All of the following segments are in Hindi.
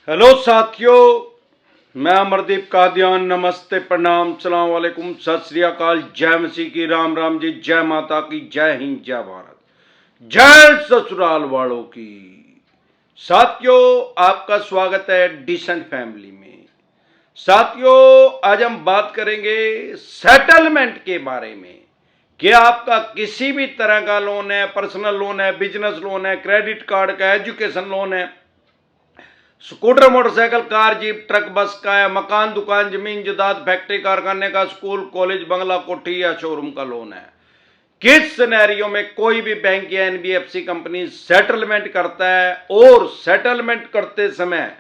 हेलो साथियों, मैं अमरदीप कादियान। नमस्ते, प्रणाम, सलाम वालेकुम, सत श्री अकाल, जय मसीह की, राम राम जी, जय माता की, जय हिंद, जय भारत, जय ससुराल वालों की। साथियों, आपका स्वागत है डिसेंट फैमिली में। साथियों, आज हम बात करेंगे सेटलमेंट के बारे में कि आपका किसी भी तरह का लोन है, पर्सनल लोन है, बिजनेस लोन है, क्रेडिट कार्ड का, एजुकेशन लोन है, scooter, motorcycle, car, jeep, truck, बस का है, मकान, दुकान, जमीन, जायदाद, फैक्ट्री, कारखाने का, स्कूल, कॉलेज, बंगला, कोठी या शोरूम का लोन है। किस सिनेरियो में कोई भी बैंक या एनबीएफसी कंपनी सेटलमेंट करता है और सेटलमेंट करते समय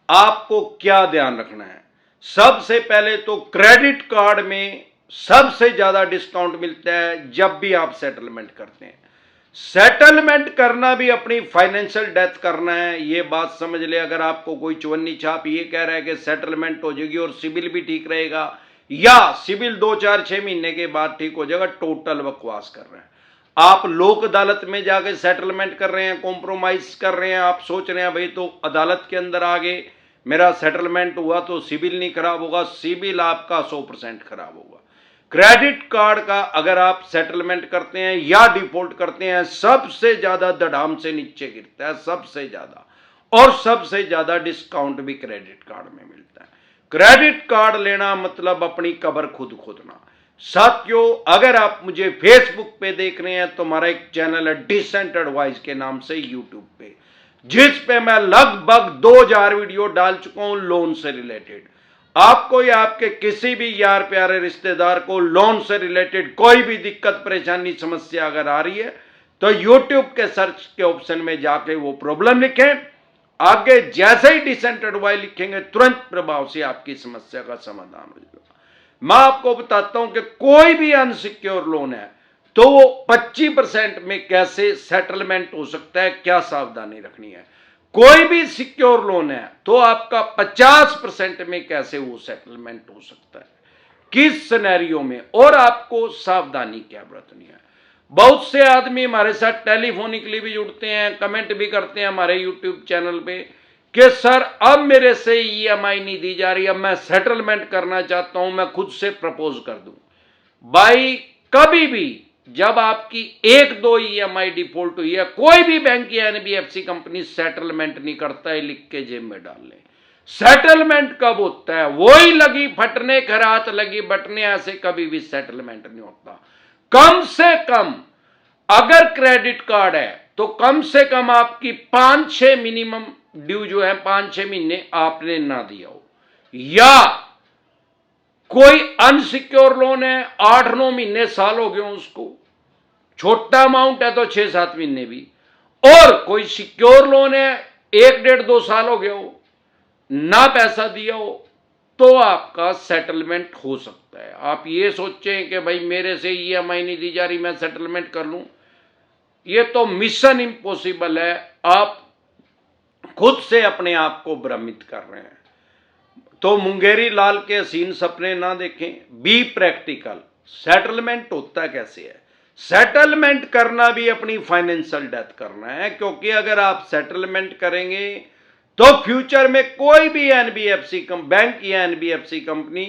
आपको क्या ध्यान रखना है? सबसे पहले तो क्रेडिट कार्ड में सबसे ज्यादा डिस्काउंट मिलता है जब भी आप सेटलमेंट करते हैं। सेटलमेंट करना भी अपनी फाइनेंशियल डेथ करना है, ये बात समझ ले। अगर आपको कोई चवन्नी छाप ये कह रहा है कि सेटलमेंट हो जाएगी और सिबिल भी ठीक रहेगा या सिबिल 2-4-6 महीने के बाद ठीक हो जाएगा, टोटल बकवास कर रहे हैं। आप लोक अदालत में जाके सेटलमेंट कर रहे हैं, कॉम्प्रोमाइज कर रहे हैं, आप सोच रहे हैं भाई तो अदालत के अंदर आगे मेरा सेटलमेंट हुआ तो सिबिल नहीं खराब होगा। सिबिल आपका 100% खराब होगा। क्रेडिट कार्ड का अगर आप सेटलमेंट करते हैं या डिफॉल्ट करते हैं, सबसे ज्यादा धड़ाम से नीचे गिरता है, सबसे ज्यादा, और सबसे ज्यादा डिस्काउंट भी क्रेडिट कार्ड में मिलता है। क्रेडिट कार्ड लेना मतलब अपनी कब्र खुद खोदना। साथियों, अगर आप मुझे फेसबुक पे देख रहे हैं तो हमारा एक चैनल है डिसेंट एडवाइस के नाम से यूट्यूब पे, जिस पे मैं लगभग 2000 वीडियो डाल चुका हूं लोन से रिलेटेड। आपको या आपके किसी भी यार प्यारे रिश्तेदार को लोन से रिलेटेड कोई भी दिक्कत, परेशानी, समस्या अगर आ रही है तो YouTube के सर्च के ऑप्शन में जाके वो प्रॉब्लम लिखें। आगे जैसे ही डिसेंट एडवाइस लिखेंगे तुरंत प्रभाव से आपकी समस्या का समाधान हो जाएगा। मैं आपको बताता हूं कि कोई भी अनसिक्योर लोन है तो वो 25% में कैसे सेटलमेंट हो सकता है, क्या सावधानी रखनी है। कोई भी सिक्योर लोन है तो आपका 50% में कैसे वो सेटलमेंट हो सकता है, किस सिनेरियो में, और आपको सावधानी क्या बरतनी है। बहुत से आदमी हमारे साथ टेलीफोनिकली भी जुड़ते हैं, कमेंट भी करते हैं हमारे यूट्यूब चैनल पे कि सर अब मेरे से ईएमआई नहीं दी जा रही, अब मैं सेटलमेंट करना चाहता हूं, मैं खुद से प्रपोज कर दूं। भाई, कभी भी जब आपकी 1-2 ईएमआई डिफॉल्ट हुई है, कोई भी बैंक या एनबीएफसी कंपनी सेटलमेंट नहीं करता है, लिख के जेब में डाल ले। सेटलमेंट कब होता है? वही लगी फटने खरात लगी बटने, ऐसे कभी भी सेटलमेंट नहीं होता। कम से कम अगर क्रेडिट कार्ड है तो कम से कम आपकी 5-6 मिनिमम ड्यू जो है 5-6 महीने आपने ना दिया हो, या कोई अनसिक्योर लोन है 8-9 महीने, साल हो गए उसको, छोटा अमाउंट है तो 6-7 महीने भी, और कोई सिक्योर लोन है 1-1.5-2 साल हो गया हो, ना पैसा दिया हो, तो आपका सेटलमेंट हो सकता है। आप ये सोचें कि भाई मेरे से ईएमआई नहीं दी जा रही, मैं सेटलमेंट कर लूं, ये तो मिशन इम्पॉसिबल है। आप खुद से अपने आप को भ्रमित कर रहे हैं। तो मुंगेरी लाल के हसीन सपने ना देखें, बी प्रैक्टिकल। सेटलमेंट होता कैसे है? सेटलमेंट करना भी अपनी फाइनेंशियल डेथ करना है, क्योंकि अगर आप सेटलमेंट करेंगे तो फ्यूचर में कोई भी एनबीएफसी बैंक या एनबीएफसी कंपनी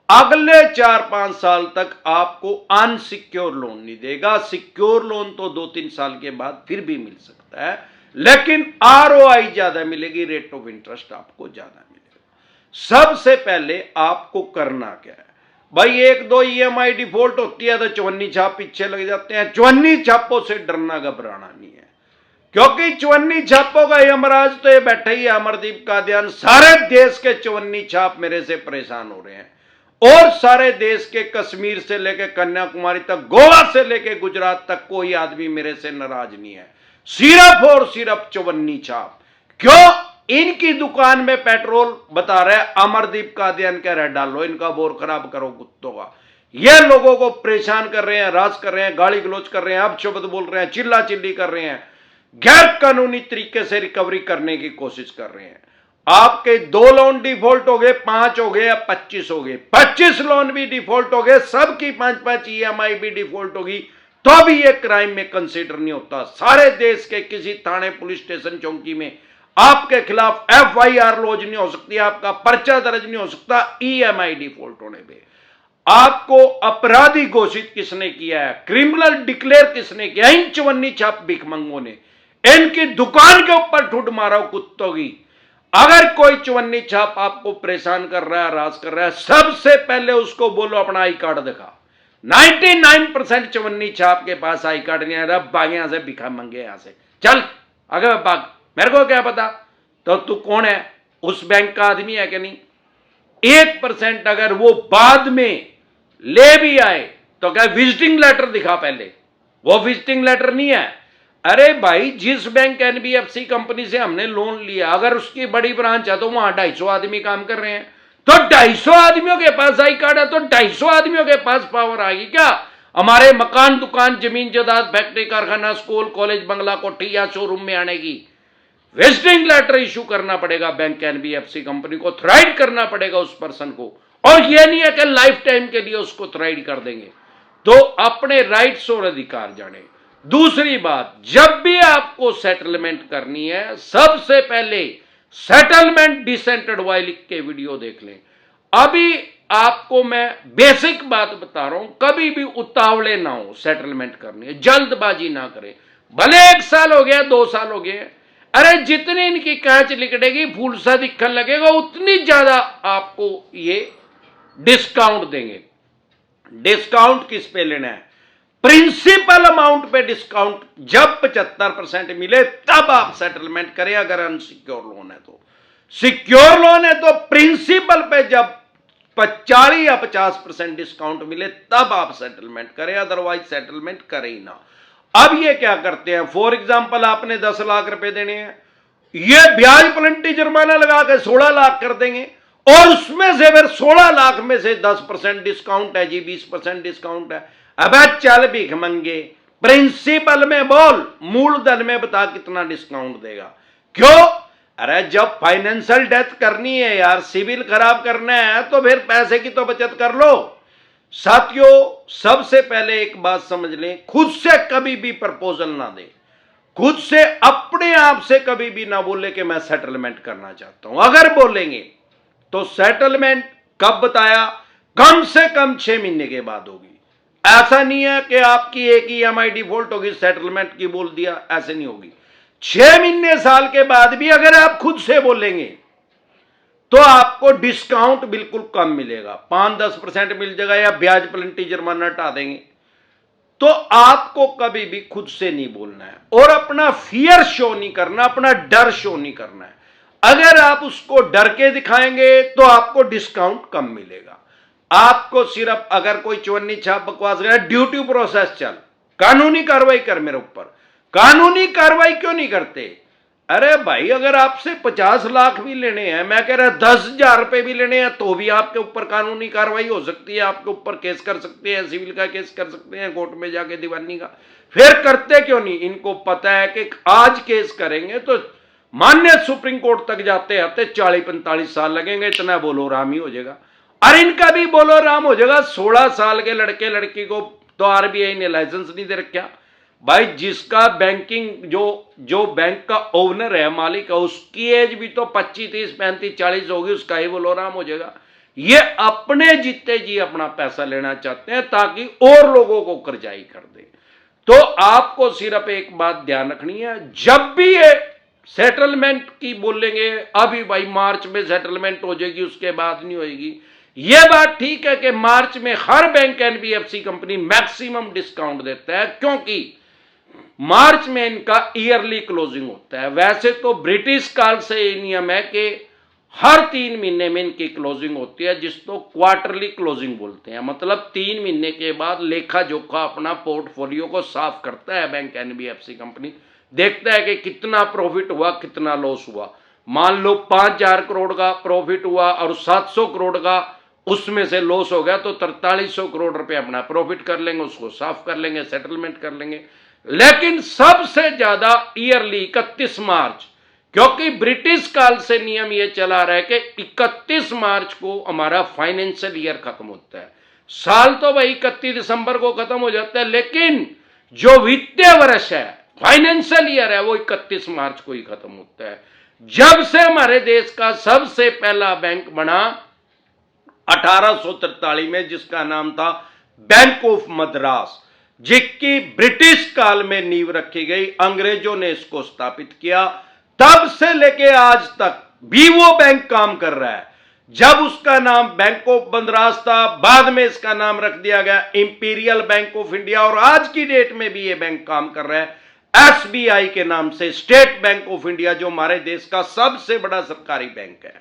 अगले 4-5 साल तक आपको अनसिक्योर लोन नहीं देगा। सिक्योर लोन तो 2-3 साल के बाद फिर भी मिल सकता है, लेकिन आरओआई ज्यादा मिलेगी, रेट ऑफ इंटरेस्ट आपको ज्यादा मिलेगा। सबसे पहले आपको करना क्या है भाई? 1-2 ईएमआई डिफॉल्ट होती है तो चवन्नी छाप पीछे लग जाते हैं। चवन्नी छापों से डरना घबराना नहीं है, क्योंकि चवन्नी छापों का यमराज तो ये बैठे ही है अमरदीप कादियान। सारे देश के चवन्नी छाप मेरे से परेशान हो रहे हैं, और सारे देश के कश्मीर से लेके कन्याकुमारी तक, गोवा से लेके गुजरात तक कोई आदमी मेरे से नाराज नहीं है। सिर्फ और सिर्फ चवन्नी छाप। क्यों? इनकी दुकान में पेट्रोल बता रहे अमरदीप कादियान कह रहे डालो, इनका बोर खराब करो कुत्तों का। ये लोगों को परेशान कर रहे हैं, राज कर रहे हैं, गाली गलौज कर रहे हैं, अपशब्द बोल रहे हैं, चिल्ला चिल्ली कर रहे हैं, गैर कानूनी तरीके से रिकवरी करने की कोशिश कर रहे हैं। आपके 2 लोन डिफॉल्ट हो गए, 5 हो गए या 25 हो गए, 25 लोन भी डिफॉल्ट हो गए, सबकी 5-5 ईएमआई भी डिफॉल्ट होगी, तो भी ये क्राइम में कंसीडर नहीं होता। सारे देश के किसी थाने, पुलिस स्टेशन, चौकी में आपके खिलाफ FIR लॉन्च नहीं हो सकती, आपका पर्चा दर्ज नहीं हो सकता EMI डिफॉल्ट होने पे। आपको अपराधी घोषित किसने किया है, क्रिमिनल डिक्लेयर किसने किया, इन चवन्नी छाप भिखमंगों ने। इनकी दुकान के ऊपर ठुड मारो कुत्तों की। अगर कोई चवन्नी छाप आपको परेशान कर रहा है, हरास कर रहा है, सबसे पहले उसको बोलो अपना आई कार्ड दिखा। 99% चवन्नी छाप के पास आई कार्ड नहीं आ रहा, भाग यहां से, भिखा मंगे यहां से, चल अगर भाग, मेरे को क्या पता तो तू कौन है, उस बैंक का आदमी है कि नहीं। 1% अगर वो बाद में ले भी आए तो क्या विजिटिंग लेटर दिखा पहले, वो विजिटिंग लेटर नहीं है। अरे भाई, जिस बैंक NBFC कंपनी से हमने लोन लिया, अगर उसकी बड़ी ब्रांच है तो वहां 250 आदमी काम कर रहे हैं, तो 250 आदमियों के पास आई कार्ड है तो 250 आदमियों के पास पावर आएगी क्या हमारे मकान, दुकान, जमीन जायदाद, फैक्ट्री, कारखाना, स्कूल, कॉलेज, बंगला, कोठी या शोरूम में आने की। विजिटिंग लेटर इशू करना पड़ेगा बैंक NBFC कंपनी को, थ्राइड करना पड़ेगा उस पर्सन को, और यह नहीं है कि लाइफ टाइम के लिए उसको थ्राइड कर देंगे। तो अपने राइट्स और अधिकार जाने। दूसरी बात, जब भी आपको सेटलमेंट करनी है, सबसे पहले सेटलमेंट डिसेंट एडवाइस लिख के वीडियो देख लें। अभी आपको मैं बेसिक बात बता रहा हूं, कभी भी उतावले ना हो, सेटलमेंट करनी है जल्दबाजी ना करें। भले 1 साल हो गया, 2 साल हो गए, अरे जितनी इनकी कांच लिकड़ेगी, फूल सा दिखने लगेगा, उतनी ज्यादा आपको ये डिस्काउंट देंगे। डिस्काउंट किस पे लेना है, प्रिंसिपल अमाउंट पे डिस्काउंट। जब 75% मिले तब आप सेटलमेंट करें। अगर अनसिक्योर लोन है तो, सिक्योर लोन है तो प्रिंसिपल पे जब 40 या 50% डिस्काउंट मिले तब आप सेटलमेंट करें, अदरवाइज सेटलमेंट करें ही ना। अब ये क्या करते हैं, फॉर एग्जाम्पल आपने 10 लाख रुपए देने हैं, ये ब्याज प्लंटी जुर्माना लगा के 16 लाख कर देंगे, और उसमें से फिर 16 लाख में से 10% डिस्काउंट है जी, 20% डिस्काउंट है। अब चल भीख मंगे, प्रिंसिपल में बोल, मूलधन में बता कितना डिस्काउंट देगा। क्यों, अरे जब फाइनेंशियल डेथ करनी है यार, सिविल खराब करना है, तो फिर पैसे की तो बचत कर लो। साथियों, सबसे पहले एक बात समझ लें, खुद से कभी भी प्रपोजल ना दें, खुद से अपने आप से कभी भी ना बोले कि मैं सेटलमेंट करना चाहता हूं। अगर बोलेंगे तो सेटलमेंट कब बताया, कम से कम 6 महीने के बाद होगी। ऐसा नहीं है कि आपकी एक EMI डिफॉल्ट होगी, सेटलमेंट की बोल दिया, ऐसे नहीं होगी। 6 महीने, साल के बाद भी अगर आप खुद से बोलेंगे तो आपको डिस्काउंट बिल्कुल कम मिलेगा, 5-10% मिल जाएगा, या ब्याज प्लंटी जुर्माना हटा देंगे। तो आपको कभी भी खुद से नहीं बोलना है, और अपना फियर शो नहीं करना, अपना डर शो नहीं करना है। अगर आप उसको डर के दिखाएंगे तो आपको डिस्काउंट कम मिलेगा। आपको सिर्फ, अगर कोई चवन्नी छाप बकवास करे, ड्यूटी प्रोसेस चल, कानूनी कार्रवाई कर मेरे ऊपर। कानूनी कार्रवाई क्यों नहीं करते, अरे भाई अगर आपसे 50 लाख भी लेने हैं, मैं कह रहा 10,000 रुपए भी लेने हैं, तो भी आपके ऊपर कानूनी कार्रवाई हो सकती है, आपके ऊपर केस कर सकते हैं, सिविल का केस कर सकते हैं, कोर्ट में जाके दीवानी का। फिर करते क्यों नहीं, इनको पता है कि आज केस करेंगे तो मान्य सुप्रीम कोर्ट तक जाते आते 40-45 साल लगेंगे, इतना बोलो राम ही हो जाएगा। और इनका भी बोलो राम हो जाएगा। 16 साल के लड़के लड़की को तो RBI ने लाइसेंस नहीं दे रखा भाई। जिसका बैंकिंग, जो बैंक का ओनर है, मालिक है, उसकी एज भी तो 25, 30, 35, 40 होगी, उसका ही बोलो राम हो जाएगा। ये अपने जीते जी अपना पैसा लेना चाहते हैं ताकि और लोगों को कर्जाई कर दे। तो आपको सिर्फ एक बात ध्यान रखनी है, जब भी ये सेटलमेंट की बोलेंगे, अभी भाई मार्च में सेटलमेंट हो जाएगी, उसके बाद नहीं होगी, यह बात ठीक है कि मार्च में हर bank NBFC company maximum discount देता है, क्योंकि मार्च में इनका ईयरली क्लोजिंग होता है। वैसे तो ब्रिटिश काल से ये नियम है कि हर 3 महीने में इनकी क्लोजिंग होती है, जिसको क्वार्टरली क्लोजिंग बोलते हैं। मतलब 3 महीने के बाद लेखा जोखा अपना पोर्टफोलियो को साफ करता है बैंक NBFC कंपनी, देखता है कि कितना प्रॉफिट हुआ, कितना लॉस हुआ। मान लो 5,000 करोड़ का प्रॉफिट हुआ और 700 करोड़ का उसमें से लॉस हो गया, तो 4300 करोड़ रुपए अपना प्रॉफिट कर लेंगे, उसको साफ कर लेंगे, सेटलमेंट कर लेंगे। लेकिन सबसे ज्यादा ईयरली 31 मार्च, क्योंकि ब्रिटिश काल से नियम यह चला रहा है कि 31 मार्च को हमारा फाइनेंशियल ईयर खत्म होता है। साल तो भाई 31 दिसंबर को खत्म हो जाता है, लेकिन जो वित्तीय वर्ष है, फाइनेंशियल ईयर है, वो 31 मार्च को ही खत्म होता है। जब से हमारे देश का सबसे पहला बैंक बना 1843 में, जिसका नाम था बैंक ऑफ मद्रास, जिसकी ब्रिटिश काल में नींव रखी गई, अंग्रेजों ने इसको स्थापित किया, तब से लेके आज तक भी वो बैंक काम कर रहा है। जब उसका नाम बैंक ऑफ मद्रास था, बाद में इसका नाम रख दिया गया इंपीरियल बैंक ऑफ इंडिया, और आज की डेट में भी ये बैंक काम कर रहा है एसबीआई के नाम से, स्टेट बैंक ऑफ इंडिया, जो हमारे देश का सबसे बड़ा सरकारी बैंक है।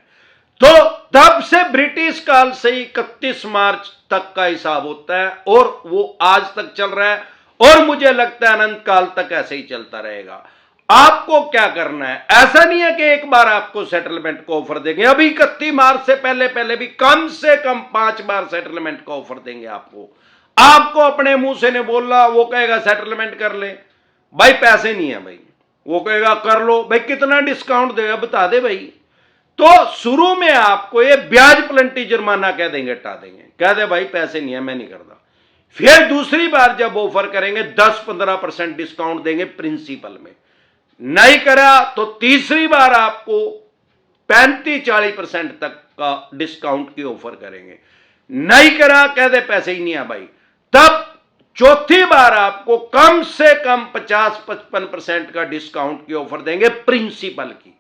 तो तब से ब्रिटिश काल से 31 मार्च तक का हिसाब होता है और वो आज तक चल रहा है, और मुझे लगता है अनंत काल तक ऐसे ही चलता रहेगा। आपको क्या करना है, ऐसा नहीं है कि एक बार आपको सेटलमेंट का ऑफर देंगे, अभी 31 मार्च से पहले भी कम से कम 5 बार सेटलमेंट का ऑफर देंगे आपको अपने मुंह से नहीं बोल रहा, वो कहेगा सेटलमेंट कर ले, भाई पैसे नहीं है भाई, वो कहेगा कर लो, भाई कितना डिस्काउंट देगा बता दे भाई। तो शुरू में आपको ये ब्याज प्लंटी जुर्माना कह देंगे, हटा देंगे, कह दे भाई पैसे नहीं है मैं नहीं करता। फिर दूसरी बार जब ऑफर करेंगे 10-15% डिस्काउंट देंगे प्रिंसिपल में, नहीं करा तो तीसरी बार आपको 35-40% तक का डिस्काउंट की ऑफर करेंगे, नहीं करा कह दे पैसे ही नहीं है भाई, तब चौथी बार आपको कम से कम 50-55% का डिस्काउंट की ऑफर देंगे प्रिंसिपल की।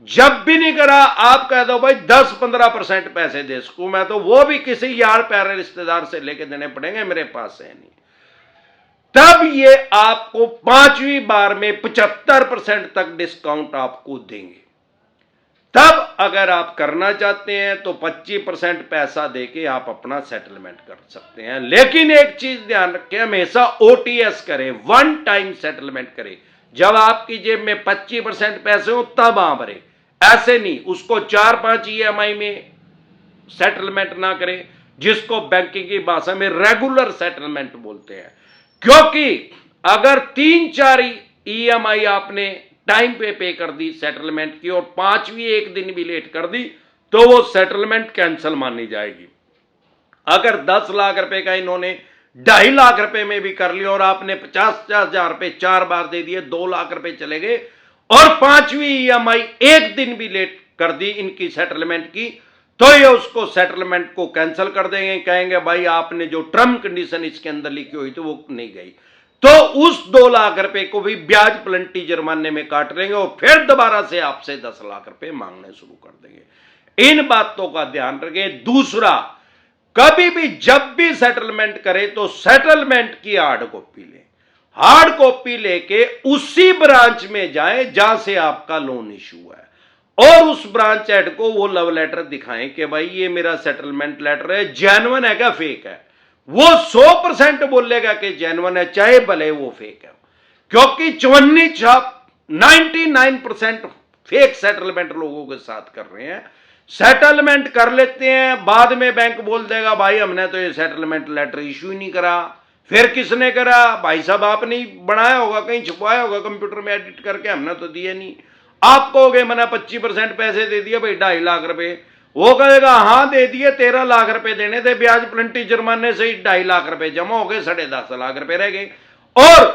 जब भी नहीं करा आप कह दो भाई 10-15% पैसे दे सकूं मैं, तो वो भी किसी यार प्यारे रिश्तेदार से लेके देने पड़ेंगे, मेरे पास है नहीं। तब ये आपको 5वीं बार में 75% तक डिस्काउंट आपको देंगे। तब अगर आप करना चाहते हैं तो 25% पैसा देके आप अपना सेटलमेंट कर सकते हैं। लेकिन एक चीज ध्यान रखें, हमेशा ओटीएस करें, वन टाइम सेटलमेंट करें। जब आपकी जेब में 25% पैसे हो तब आप भरे, ऐसे नहीं उसको 4-5 ईएमआई में सेटलमेंट ना करें, जिसको बैंकिंग की भाषा में रेगुलर सेटलमेंट बोलते हैं। क्योंकि अगर 3-4 ईएमआई आपने टाइम पे कर दी सेटलमेंट की, और 5वीं एक दिन भी लेट कर दी, तो वो सेटलमेंट कैंसिल मानी जाएगी। अगर 10 लाख रुपए का इन्होंने 2.5 लाख रुपए में भी कर लिया और आपने 50-50 हजार रुपए 4 बार दे दिए, 2 लाख रुपए चले गए, और 5वीं ईएमआई एक दिन भी लेट कर दी इनकी सेटलमेंट की, तो ये उसको सेटलमेंट को कैंसिल कर देंगे, कहेंगे भाई आपने जो टर्म कंडीशन इसके अंदर लिखी हुई थी वो नहीं गई, तो उस 2 लाख रुपए को भी ब्याज प्लंटी जुर्माने में काट लेंगे और फिर दोबारा से आपसे 10 लाख रुपए मांगने शुरू कर देंगे। इन बातों का ध्यान रखें। दूसरा, कभी भी जब भी सेटलमेंट करें तो सेटलमेंट की हार्ड कॉपी लें, हार्ड कॉपी लेके उसी ब्रांच में जाएं जहां से आपका लोन इशू है, और उस ब्रांच हेड को वो लव लेटर दिखाएं कि भाई ये मेरा सेटलमेंट लेटर है, जेन्युइन है क्या फेक है। वो 100% बोलेगा कि जेन्युइन है, चाहे भले वो फेक है, क्योंकि 99% फेक सेटलमेंट लोगों के साथ कर रहे हैं। सेटलमेंट कर लेते हैं, बाद में बैंक बोल देगा भाई हमने तो ये सेटलमेंट लेटर इशू ही नहीं करा। फिर किसने करा? भाई साहब आपने बनाया होगा, कहीं छुपाया होगा कंप्यूटर में एडिट करके, हमने तो दिए नहीं। आप कहोगे मैंने 25% पैसे दे दिए भाई 2.5 लाख रुपए, वो कहेगा हाँ दे दिए, 13 लाख रुपए देने थे, ब्याज प्लंटी जुर्माने से ही 2.5 लाख रुपए जमा हो गए, 10.5 लाख रुपए रह गए, और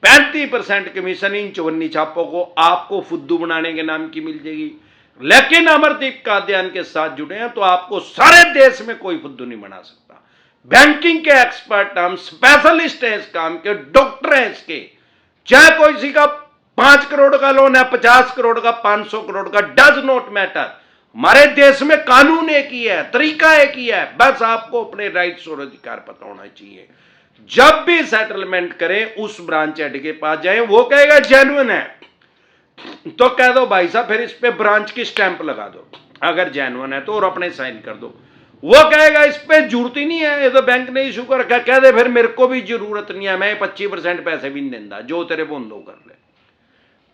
35% कमीशन इन 54 छापों को आपको फुद्दू बनाने के नाम की मिल जाएगी। लेकिन अमरदीप कादियान के साथ जुड़े हैं तो आपको सारे देश में कोई फुद्दू नहीं बना सकता। बैंकिंग के एक्सपर्ट, हम स्पेशलिस्ट हैं इस काम के, डॉक्टर हैं इसके। चाहे कोई किसी का 5 करोड़ का लोन है, 50 करोड़ का, 500 करोड़ का, डज नॉट मैटर। हमारे देश में कानून एक ही है, तरीका एक ही है, बस आपको अपने राइट्स और अधिकार पता होना चाहिए। जब भी सेटलमेंट करें उस ब्रांच हेड के पास जाएं, वो कहेगा जेन्युइन है तो कह दो भाई साहब फिर इस पे ब्रांच की स्टैंप लगा दो, अगर जेन्युइन है तो, और अपने साइन कर दो। वो कहेगा इस पे जरूरत ही नहीं है, ये तो बैंक ने इशू कर रखा, कह दे फिर मेरे को भी जरूरत नहीं है, मैं 25% पैसे भी नहीं देता, जो तेरे बंदो कर ले।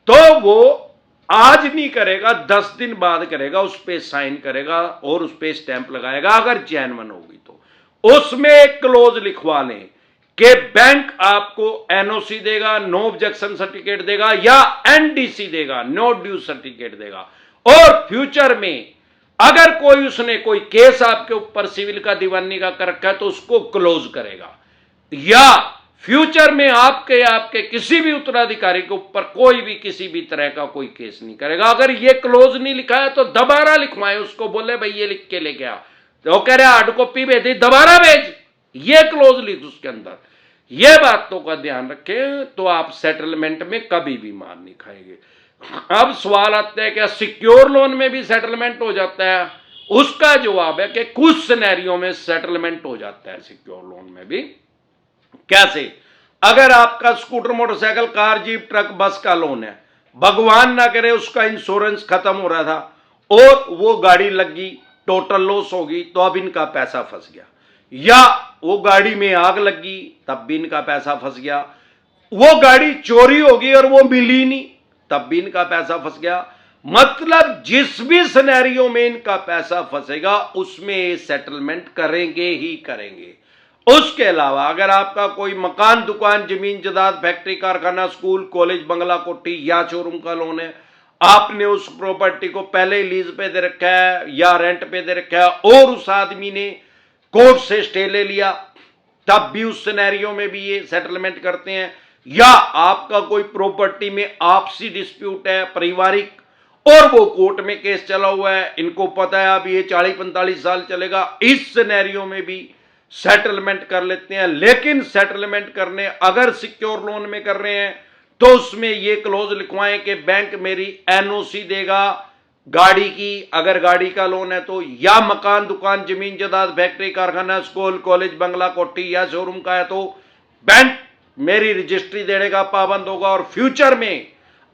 तो वो आज नहीं करेगा, 10 दिन बाद करेगा, उस पे साइन करेगा और उस पे स्टैंप लगाएगा, अगर जेन्युइन होगी तो। उसमें एक क्लोज लिखवा लें कि बैंक आपको एनओसी देगा, नो ऑब्जेक्शन सर्टिफिकेट देगा, या एनडीसी देगा, नो ड्यू सर्टिफिकेट देगा, और फ्यूचर में अगर कोई उसने कोई केस आपके ऊपर सिविल का, दीवानी का कर रखा है तो उसको क्लोज करेगा, या फ्यूचर में आपके आपके किसी भी उत्तराधिकारी के ऊपर कोई भी किसी भी तरह का कोई केस नहीं करेगा। अगर ये क्लोज नहीं लिखा है तो दोबारा लिखवाए, उसको बोले भाई ये लिख के लेके आ, तो वो कह रहे हार्ड कॉपी भेज दी, दोबारा भेज, ये क्लोज लिख उसके अंदर। ये बातों का ध्यान रखें तो आप सेटलमेंट में कभी भी मार नहीं खाएंगे। अब सवाल आता है क्या सिक्योर लोन में भी सेटलमेंट हो जाता है? उसका जवाब है कि कुछ सिनेरियो में सेटलमेंट हो जाता है सिक्योर लोन में भी। कैसे? अगर आपका scooter, motorcycle, car, jeep, truck, बस का लोन है, भगवान ना करे उसका इंश्योरेंस खत्म हो रहा था और वो गाड़ी लगी, टोटल लॉस होगी, तो अब इनका पैसा फंस गया, या वो गाड़ी में आग लगी तब भी इनका पैसा फंस गया, वो गाड़ी चोरी होगी और वो मिली नहीं तब भी इनका पैसा फंस गया। मतलब जिस भी सिनेरियो में इनका पैसा फंसेगा उसमें ये सेटलमेंट करेंगे ही करेंगे। उसके अलावा अगर आपका कोई मकान, दुकान, जमीन जायदाद, फैक्ट्री, कारखाना, स्कूल, कॉलेज, बंगला, कोठी या शोरूम का लोन है, आपने उस प्रॉपर्टी को पहले लीज पे दे रखा है या रेंट पे दे रखा है और उस आदमी ने कोर्ट से स्टे ले लिया, तब भी उस सिनेरियो में भी ये सेटलमेंट करते हैं। या आपका कोई प्रॉपर्टी में आपसी डिस्प्यूट है, पारिवारिक, और वो कोर्ट में केस चला हुआ है, इनको पता है अब ये 40-45 साल चलेगा, इस सिनेरियो में भी सेटलमेंट कर लेते हैं। लेकिन सेटलमेंट करने अगर सिक्योर लोन में कर रहे हैं तो उसमें ये क्लोज लिखवाएं कि बैंक मेरी एनओसी देगा गाड़ी की, अगर गाड़ी का लोन है तो, या मकान, दुकान, जमीन जायदाद, फैक्ट्री, कारखाना, स्कूल, कॉलेज, बंगला, कोठी या शोरूम का है तो बैंक मेरी रजिस्ट्री देने का पाबंद होगा। और फ्यूचर में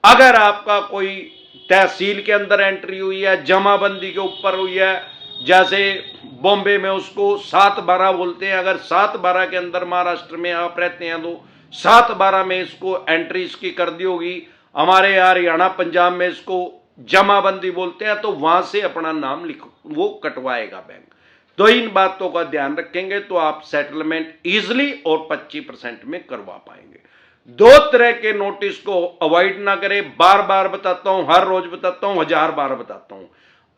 अगर आपका कोई तहसील के अंदर एंट्री हुई है, जमाबंदी के ऊपर हुई है, जैसे बॉम्बे में उसको 7/12 बोलते हैं, अगर 7/12 के अंदर महाराष्ट्र में आप रहते हैं तो 7/12 में इसको एंट्री इसकी कर दी होगी। हमारे यहाँ हरियाणा, पंजाब में इसको जमाबंदी बोलते हैं, तो वहां से अपना नाम लिखो, वो कटवाएगा बैंक। तो इन बातों का ध्यान रखेंगे तो आप सेटलमेंट इजिली और 25% में करवा पाएंगे। दो तरह के नोटिस को अवॉइड ना करें, बार बार बताता हूं, हर रोज बताता हूं, 1000 बार बताता हूं।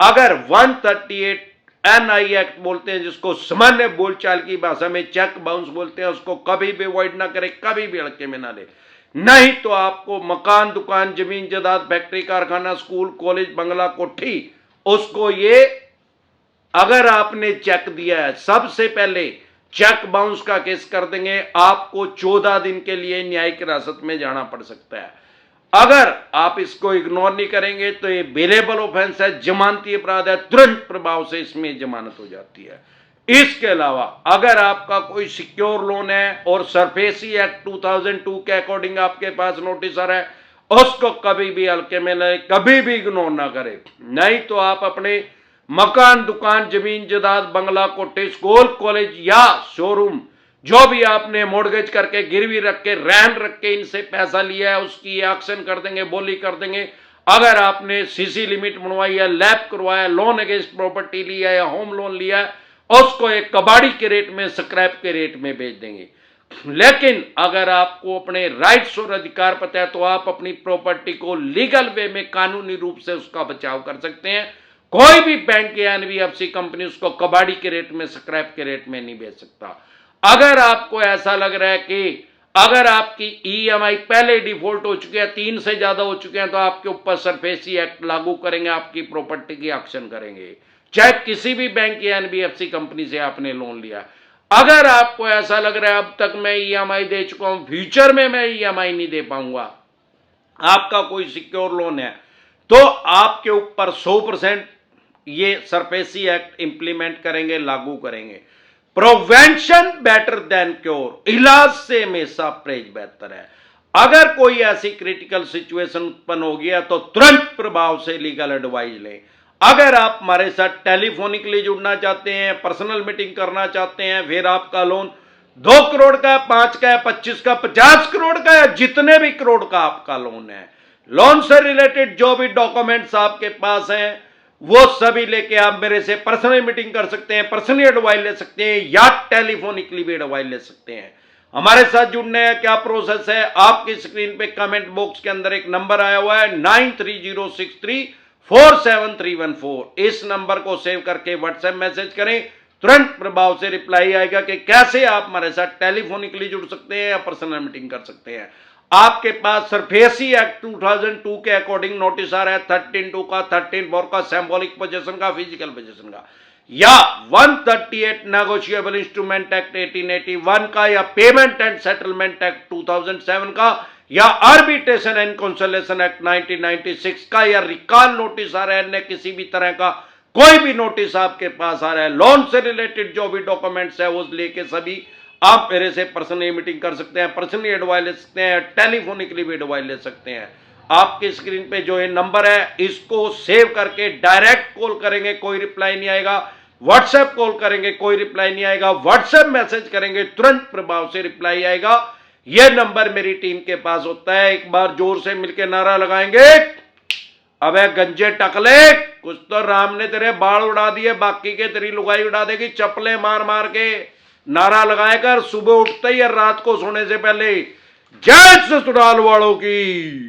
अगर 138 NI एक्ट बोलते हैं, जिसको सामान्य बोलचाल की भाषा में चेक बाउंस बोलते हैं, उसको कभी भी अवॉइड ना करें, कभी भी हल्के में ना ले। नहीं तो आपको मकान, दुकान, जमीन जायदाद, फैक्ट्री, कारखाना, स्कूल, कॉलेज, बंगला, कोठी, उसको ये अगर आपने चेक दिया है, सबसे पहले चेक बाउंस का केस कर देंगे, आपको 14 दिन के लिए न्यायिक हिरासत में जाना पड़ सकता है। अगर आप इसको इग्नोर नहीं करेंगे तो ये बेलेबल ऑफेंस है, जमानती अपराध है, तुरंत प्रभाव से इसमें जमानत हो जाती है। इसके अलावा अगर आपका कोई सिक्योर लोन है और सरफेसी एक्ट 2002 के अकॉर्डिंग आपके पास नोटिस आ रहा है, उसको कभी भी हल्के में ले, कभी भी इग्नोर ना करें। नहीं तो आप अपने मकान, दुकान, जमीन जायदाद, बंगला, कोठी, स्कूल, कॉलेज या शोरूम, जो भी आपने मोर्गेज करके, गिरवी रख के, रहन रख के इनसे पैसा लिया है, उसकी एक्शन कर देंगे, बोली कर देंगे। अगर आपने सीसी लिमिट बनवाई है, लैब करवाया, लोन अगेंस्ट प्रॉपर्टी लिया है या होम लोन लिया है, उसको एक कबाड़ी के रेट में, स्क्रैप के रेट में बेच देंगे। लेकिन अगर आपको अपने राइट्स और अधिकार पता है तो आप अपनी प्रॉपर्टी को लीगल वे में, कानूनी रूप से उसका बचाव कर सकते हैं। कोई भी बैंक या एनबीएफसी कंपनी उसको कबाड़ी के रेट में, स्क्रैप के रेट में नहीं बेच सकता। अगर आपको ऐसा लग रहा है कि अगर आपकी ईएमआई पहले डिफॉल्ट हो चुकी है, 3 से ज्यादा हो चुके हैं, तो आपके ऊपर सरफेसी एक्ट लागू करेंगे, आपकी प्रॉपर्टी की एक्शन करेंगे, चाहे किसी भी बैंक या एनबीएफसी कंपनी से आपने लोन लिया। अगर आपको ऐसा लग रहा है अब तक मैं ईएमआई दे चुका हूं, फ्यूचर में मैं ईएमआई नहीं दे पाऊंगा, आपका कोई सिक्योर लोन है, तो आपके ऊपर 100% ये सरफेसी एक्ट इंप्लीमेंट करेंगे, लागू करेंगे। प्रिवेंशन बेटर देन क्योर, इलाज से हमेशा परहेज बेहतर है। अगर कोई ऐसी क्रिटिकल सिचुएशन उत्पन्न हो गया तो तुरंत प्रभाव से लीगल एडवाइस लें। अगर आप हमारे साथ टेलीफोनिकली जुड़ना चाहते हैं, पर्सनल मीटिंग करना चाहते हैं, फिर आपका लोन 2 करोड़ का है, 5 का है, 25 का, 50 करोड़ का है, जितने भी करोड़ का आपका लोन है, लोन से रिलेटेड जो भी डॉक्यूमेंट्स आपके पास हैं, वो सभी लेके आप मेरे से पर्सनल मीटिंग कर सकते हैं, पर्सनली एडवाइस ले सकते हैं या टेलीफोनिकली भी एडवाइस ले सकते हैं। हमारे साथ जुड़ने का क्या प्रोसेस है, आपकी स्क्रीन पे कमेंट बॉक्स के अंदर एक नंबर आया हुआ है 9306347314। इस नंबर को सेव करके व्हाट्सएप मैसेज करें, तुरंत प्रभाव से रिप्लाई आएगा कि कैसे आप हमारे साथ टेलीफोनिकली जुड़ सकते हैं या पर्सनल मीटिंग कर सकते हैं। आपके पास सरफेसी एक्ट 2002 के अकॉर्डिंग नोटिस आ रहा है 13(2) का, 13(4) का, सिंबॉलिक पोजीशन का, फिजिकल पोजीशन का, या 138 नेगोशिएबल इंस्ट्रूमेंट एक्ट 1881 का, या पेमेंट एंड सेटलमेंट एक्ट 2007 का, या आर्बिट्रेशन एंड कंसोलिडेशन एक्ट 1996 का, या रिकॉल नोटिस आ रहा है, अन्य किसी भी तरह का कोई भी नोटिस आपके पास आ रहा है, लोन से रिलेटेड जो भी डॉक्यूमेंट्स है वो लेके सभी आप मेरे से पर्सनली मीटिंग कर सकते हैं, पर्सनली एडवाइस ले सकते हैं, टेलीफोनिकली भी एडवाइस ले सकते हैं। आपकी स्क्रीन पे जो ये नंबर है इसको सेव करके डायरेक्ट कॉल करेंगे, कोई रिप्लाई नहीं आएगा। व्हाट्सएप कॉल करेंगे, कोई रिप्लाई नहीं आएगा। व्हाट्सएप मैसेज करेंगे, तुरंत प्रभाव से रिप्लाई आएगा। यह नंबर मेरी टीम के पास होता है। एक बार जोर से मिलकर नारा लगाएंगे, अबे गंजे टकले, कुछ तो राम ने तेरे बाल उड़ा दिए, बाकी के तेरी लुगाई उड़ा देगी चप्पलें मार मार के। नारा लगाएकर सुबह उठते ही और रात को सोने से पहले जय ससुराल वालों की।